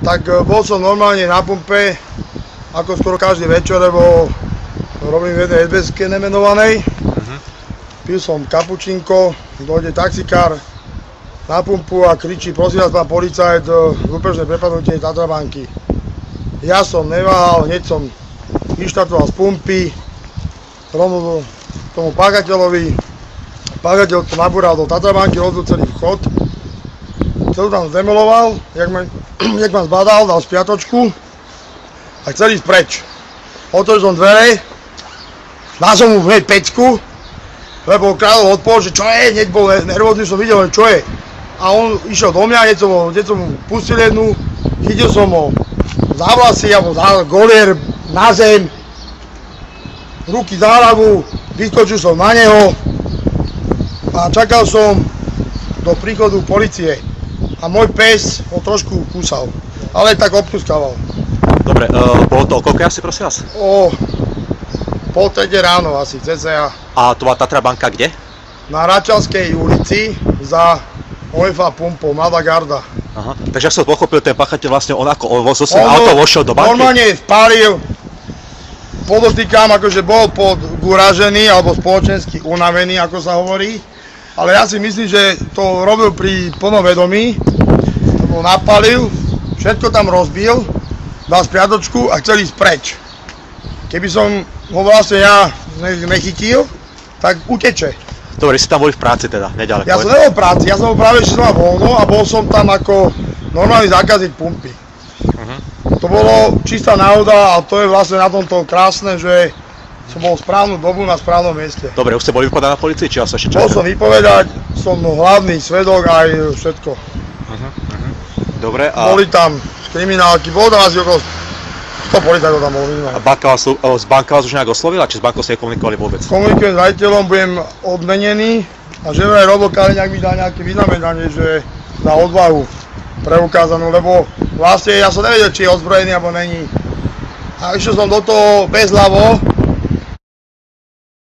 Tak bol som normálne na pumpe, ako skoro každý večer, lebo robím v jednej SBS-ke nemenovanej. Pil som kapučinko, dojde taxikár na pumpu a kričí: prosím vás, pán policajt, úpešné prepadnutie Tatrabanky. Ja som neváhal, hneď som vyštartoval z pumpy, rovno tomu páchateľovi. Páchateľ to nabúral do Tatrabanky, rozbil celý vchod. Celú tam zdemoloval, jak ma zbadal, dal spiatočku a chcel ísť preč. Otvoril som dvere, dal som mu hneď pecku, lebo kráľov odpol, že čo je, hneď bol nervózny, som videl, čo je. A on išiel do mňa, hneď som mu pustil jednu, chytil som ho za vlasy, alebo za golier na zem, ruky za hlavu, vyskočil som na neho a čakal som do príchodu policie. A môj pes ho trošku kúsal, ale tak obtuskával. Dobre, bolo to o koľko asi, prosím vás? O 2:30 ráno asi, cca. A to bola Tatrabanka kde? Na Račalskej ulici za OFA pumpou, Mladá garda. Aha, takže ja som pochopil, ten páchateľ vlastne on zo svojho auta vošiel do banky? Normálne spálil, podotýkam, akože bol podgúražený alebo spoločensky unavený, ako sa hovorí. Ale ja si myslím, že to robil pri plnom vedomí, lebo napálil, všetko tam rozbil, dal spiatočku a chcel ísť preč. Keby som ho vlastne ja nechytil, tak uteče. Dobre, si tam boli v práci teda, neďaleko. Ja som nebol v práci, ja som bol práve ešte na voľno a bol som tam ako normálny zákazník pumpy. To bolo čistá náhoda a to je vlastne na tomto krásne, že som bol v správnu dobu na správnom mieste. Dobre, už ste boli vypovedať na policii, či vás ešte čakajú? Bol som vypovedať, som hlavný svedok aj všetko. Dobre, a... Boli tam kriminálky, bolo tam asi okolo 100 policajtov tam bolo. A banka vás už nejak oslovila, či s bankou ste komunikovali vôbec? Komunikujem s riaditeľom, budem odmenený a že vraj Robo Kaliňák mi dá nejaké vyznamenanie, že za odvahu preukázanú, lebo vlastne ja som nevedel, či je ozbrojený alebo není. A išiel som do toho bezhlavo,